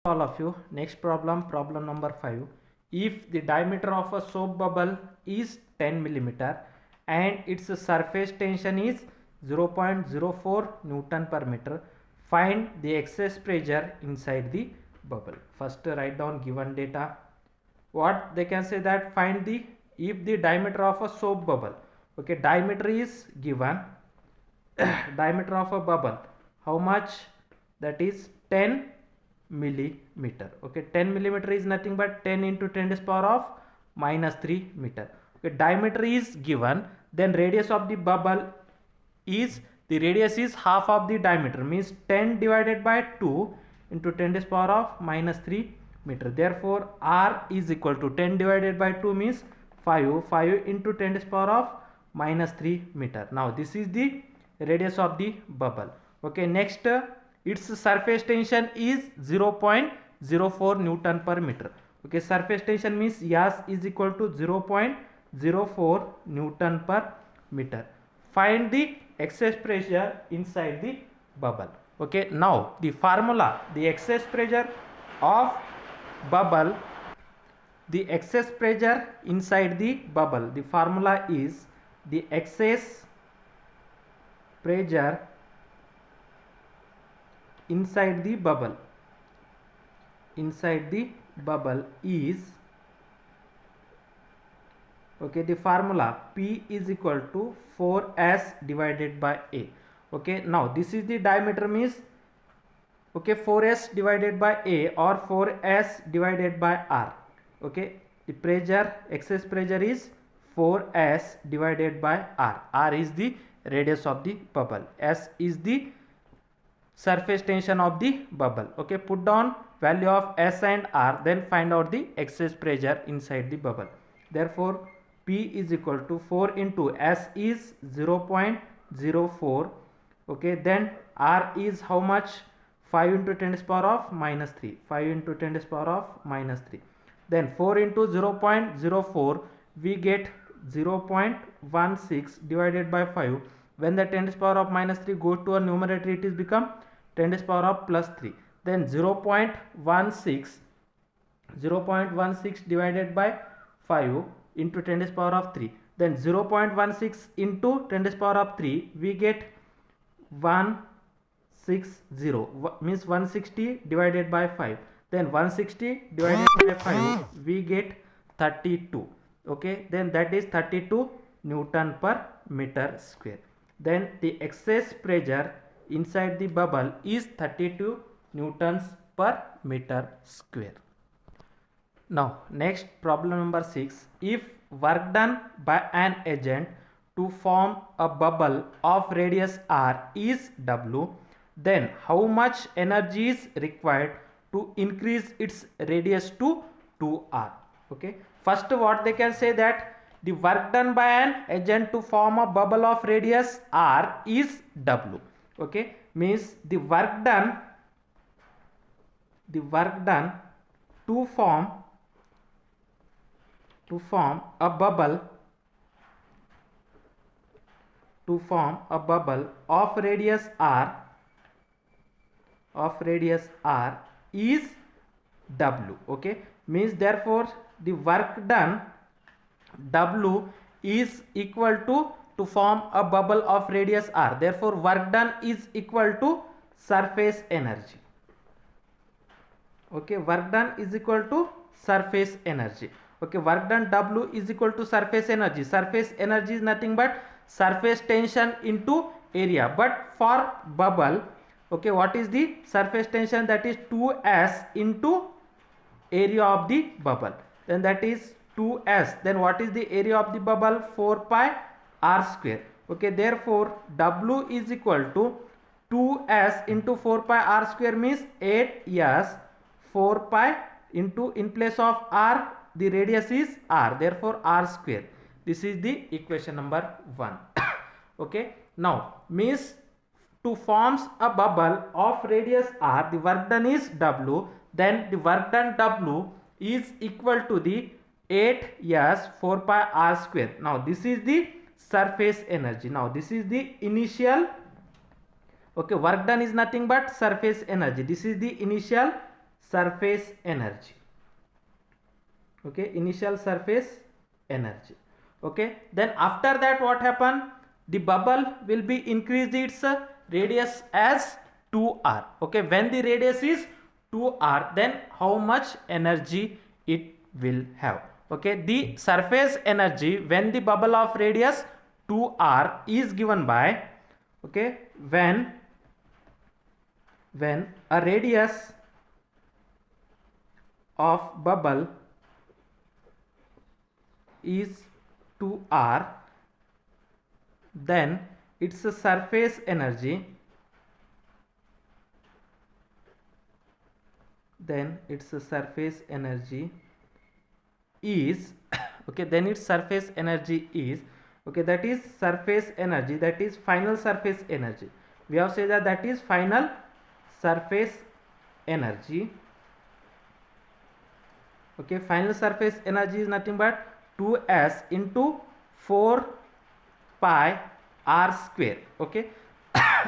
All of you, next problem number 5. If the diameter of a soap bubble is 10 millimeter and its surface tension is 0.04 Newton per meter, find the excess pressure inside the bubble. First write down given data. What they can say that find the if the diameter of a soap bubble, okay, diameter is given. Diameter of a bubble, how much? That is 10 millimeter. Okay, 10 millimeter is nothing but 10 into 10 to the power of minus 3 meter. Okay, diameter is given, then radius of the bubble is, the radius is half of the diameter, means 10 divided by 2 into 10 to the power of minus 3 meter. Therefore R is equal to 10 divided by 2 means 5 into 10 to the power of minus 3 meter. Now this is the radius of the bubble. Okay, next its surface tension is 0.04 Newton per meter. Okay, surface tension means S is equal to 0.04 Newton per meter. Find the excess pressure inside the bubble. Okay, now the formula, the excess pressure of bubble, the excess pressure inside the bubble, the formula is the excess pressure inside the bubble is, okay, the formula P is equal to 4S divided by A. Okay, now this is the diameter means, okay, 4S divided by A or 4S divided by R. Okay, the pressure, excess pressure is 4S divided by R. R is the radius of the bubble, S is the surface tension of the bubble. Okay, put down value of S and R, then find out the excess pressure inside the bubble. Therefore P is equal to 4 into S is 0.04. okay, then R is how much? 5 into 10 to the power of minus 3, 5 into 10 to the power of minus 3, then 4 into 0.04, we get 0.16 divided by 5. When the 10 to the power of minus 3 goes to a numerator, it is become 10 to the power of plus 3. Then 0.16 divided by 5 into 10 to the power of 3. Then 0.16 into 10 to the power of 3, we get 160, means 160 divided by 5. Then 160 divided by 5, we get 32. Okay, then that is 32 Newton per meter square. Then the excess pressure inside the bubble is 32 newtons per meter square. Now next problem number 6. If work done by an agent to form a bubble of radius R is W, then how much energy is required to increase its radius to 2R? Okay, first what they can say that the work done by an agent to form a bubble of radius R is W. Okay, means the work done to form a bubble of radius R is W. Okay, means therefore the work done W is equal to form a bubble of radius R. Therefore work done is equal to surface energy. Okay, work done is equal to surface energy. Okay, work done W is equal to surface energy. Surface energy is nothing but surface tension into area. But for bubble, okay, what is the surface tension? That is 2S into area of the bubble. Then that is 2S. Then what is the area of the bubble? 4 pi R square. Okay, therefore W is equal to 2S into 4 pi R square means 8S 4 pi into, in place of R, the radius is R, therefore R square. This is the equation number 1. Okay, now means to forms a bubble of radius R, the work done is W, then the work done W is equal to the 8S 4 pi R square. Now this is the surface energy. Now this is the initial, okay, work done is nothing but surface energy. This is the initial surface energy. Okay, initial surface energy. Okay, then after that what happen? The bubble will be increased its radius as 2r. Okay, when the radius is 2r, then how much energy it will have? Okay, the surface energy when the bubble of radius 2r is given by, okay, when a radius of bubble is 2r, then its surface energy is okay, then its surface energy is, okay, that is surface energy, that is final surface energy. We have said that is final surface energy. Okay, final surface energy is nothing but 2s into 4 pi r square. Okay,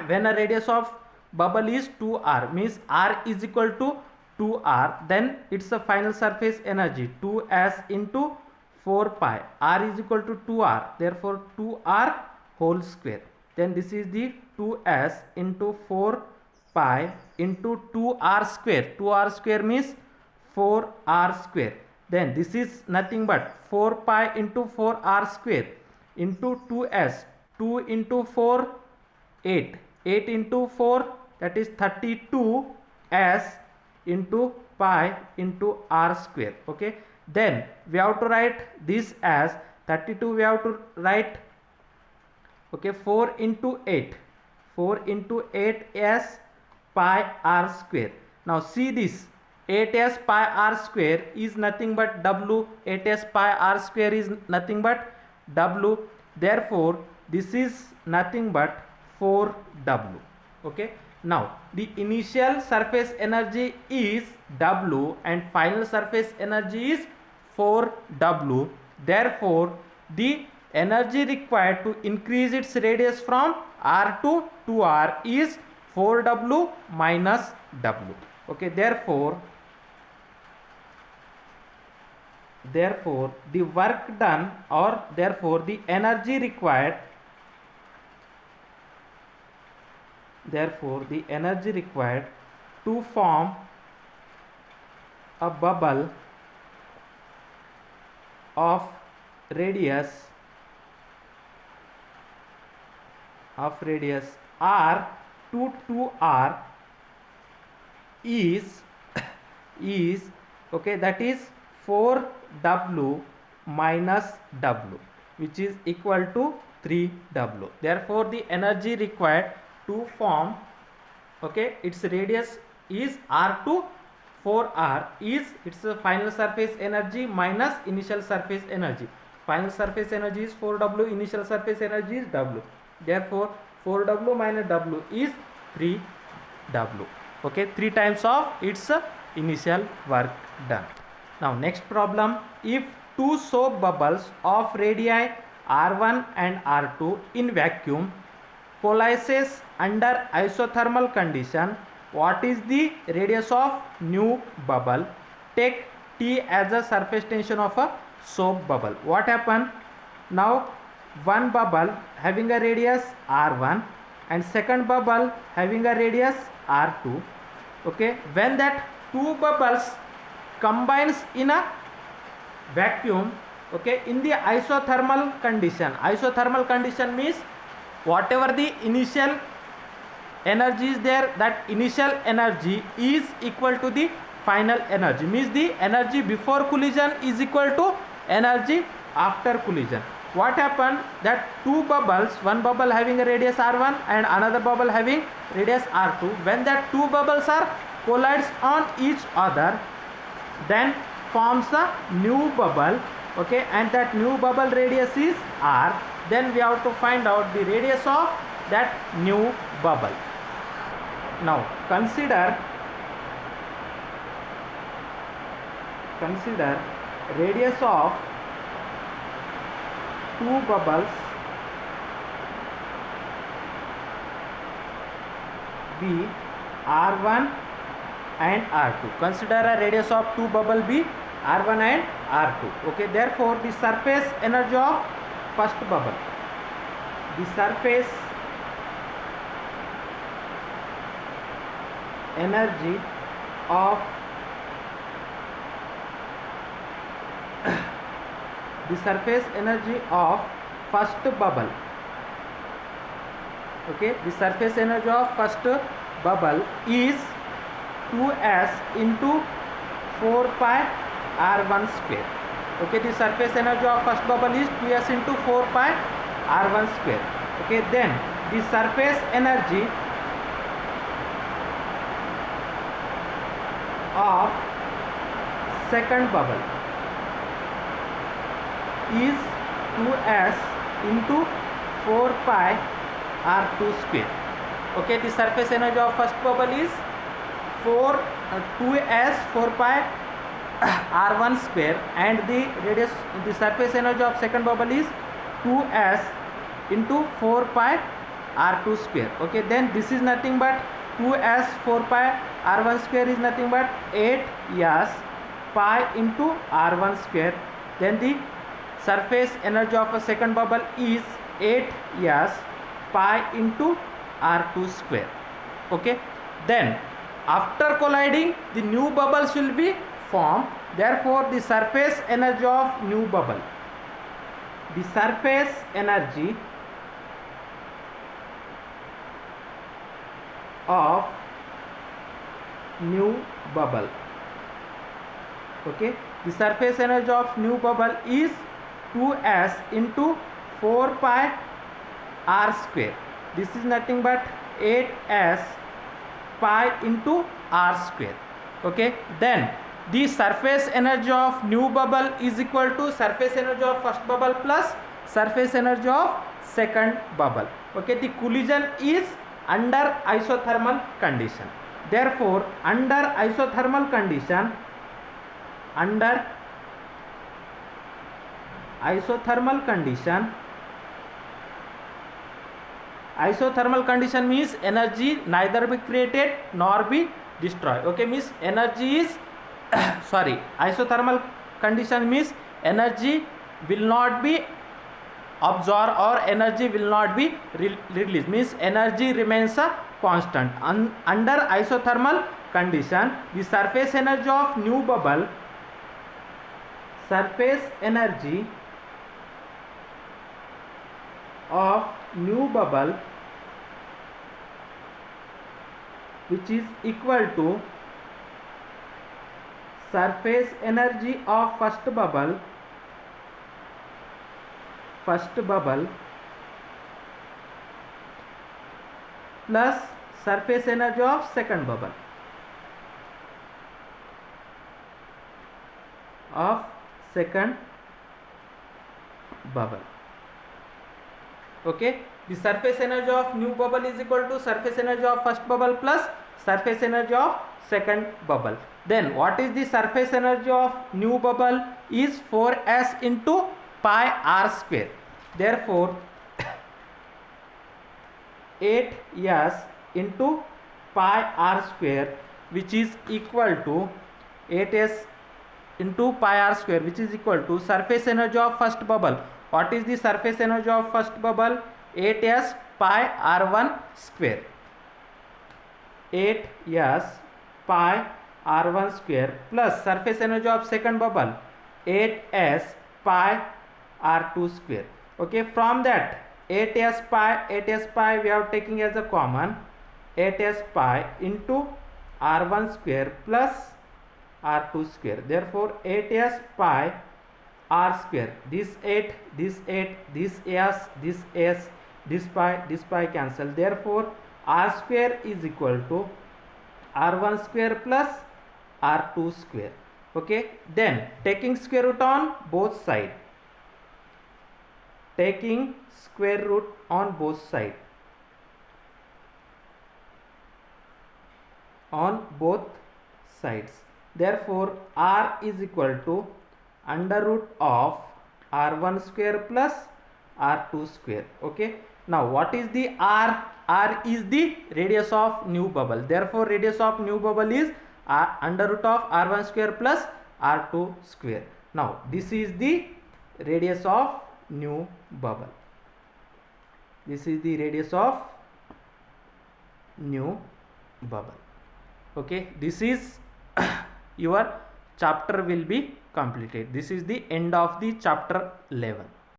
when a radius of bubble is 2r, means r is equal to 2r, then it's a final surface energy 2s into 4 pi, r is equal to 2r, therefore 2r whole square. Then this is the 2s into 4 pi into 2r square. 2r square means 4r square. Then this is nothing but 4 pi into 4r square into 2s. 2 into 4, 8. 8 into 4, that is 32s into pi into r square. Okay, then we have to write this as 32, we have to write, okay, 4 into 8, 4 into 8s pi r square. Now see this, 8s pi r square is nothing but w, 8s pi r square is nothing but w, therefore this is nothing but 4w. Okay, now the initial surface energy is w and final surface energy is 4w, therefore the energy required to increase its radius from r to 2r is 4w minus w. Okay, therefore the work done, or therefore the energy required, to form a bubble of radius r to 2r is okay, that is 4w minus w, which is equal to 3w. Therefore the energy required to form, okay, its radius is r to 4r is its final surface energy minus initial surface energy. Final surface energy is 4w, initial surface energy is w, therefore 4w minus w is 3w. Okay, 3 times of its initial work done. Now next problem, if two soap bubbles of radii r1 and r2 in vacuum coalesces under isothermal condition, what is the radius of new bubble? Take T as a surface tension of a soap bubble. What happen? Now one bubble having a radius r1 and second bubble having a radius r2. Okay, when that two bubbles combines in a vacuum, okay, in the isothermal condition means whatever the initial energy is there, that initial energy is equal to the final energy, means the energy before collision is equal to energy after collision. What happened? That two bubbles, one bubble having a radius r1 and another bubble having radius r2, when that two bubbles are collides on each other, then forms a new bubble. Okay, and that new bubble radius is r. Then we have to find out the radius of that new bubble. Now consider radius of two bubbles be r1 and R2. Consider a radius of two bubble be R1 and R2. Okay, therefore the surface energy of first bubble, the surface energy of the surface energy of first bubble, okay, the surface energy of first bubble is 2s into 4 pi r1 square. Okay, the surface energy of first bubble is 2s into 4 pi r1 square. Okay, then the surface energy of second bubble is 2s into 4 pi r2 square. Okay, the surface energy of first bubble is 2s 4 pi r1 square, and the surface energy of second bubble is 2s into 4 pi r2 square. Okay, then this is nothing but 2s 4 pi r1 square is nothing but 8s pi into r1 square. Then the surface energy of a second bubble is 8s pi into r2 square. Okay, then after colliding the new bubbles will be formed. Therefore the surface energy of new bubble, the surface energy of new bubble, okay, the surface energy of new bubble is 2s into 4 pi r square. This is nothing but 8s pi into r square. Okay, then the surface energy of new bubble is equal to surface energy of first bubble plus surface energy of second bubble. Okay, the collision is under isothermal condition. Therefore under isothermal condition, isothermal condition means energy neither be created nor be destroyed. Okay, means energy is sorry, isothermal condition means energy will not be absorbed or energy will not be released, means energy remains a constant. Under isothermal condition, the surface energy of new bubble, surface energy of new bubble, which is equal to surface energy of first bubble plus surface energy of second bubble Okay, the surface energy of new bubble is equal to surface energy of first bubble plus surface energy of second bubble. Then what is the surface energy of new bubble is 4s into pi r square. Therefore 8s into pi r square, which is equal to 8s into pi r square, which is equal to surface energy of first bubble. What is the surface energy of first bubble? 8s pi r1 square. 8s pi r1 square plus surface energy of second bubble 8s pi r2 square. Okay, from that 8s pi we are taking as a common, 8s pi into r1 square plus r2 square. Therefore 8s pi r square, this 8, this 8, this s, this s, this pi cancel. Therefore r square is equal to r1 square plus r2 square. Okay, then taking square root on both sides, taking square root on both sides, therefore r is equal to under root of r1 square plus r2 square. Okay, now what is the r? R is the radius of new bubble. Therefore radius of new bubble is under root of r1 square plus r2 square. Now this is the radius of new bubble. This is the radius of new bubble. Okay, this is your chapter will be completed. This is the end of the chapter 11.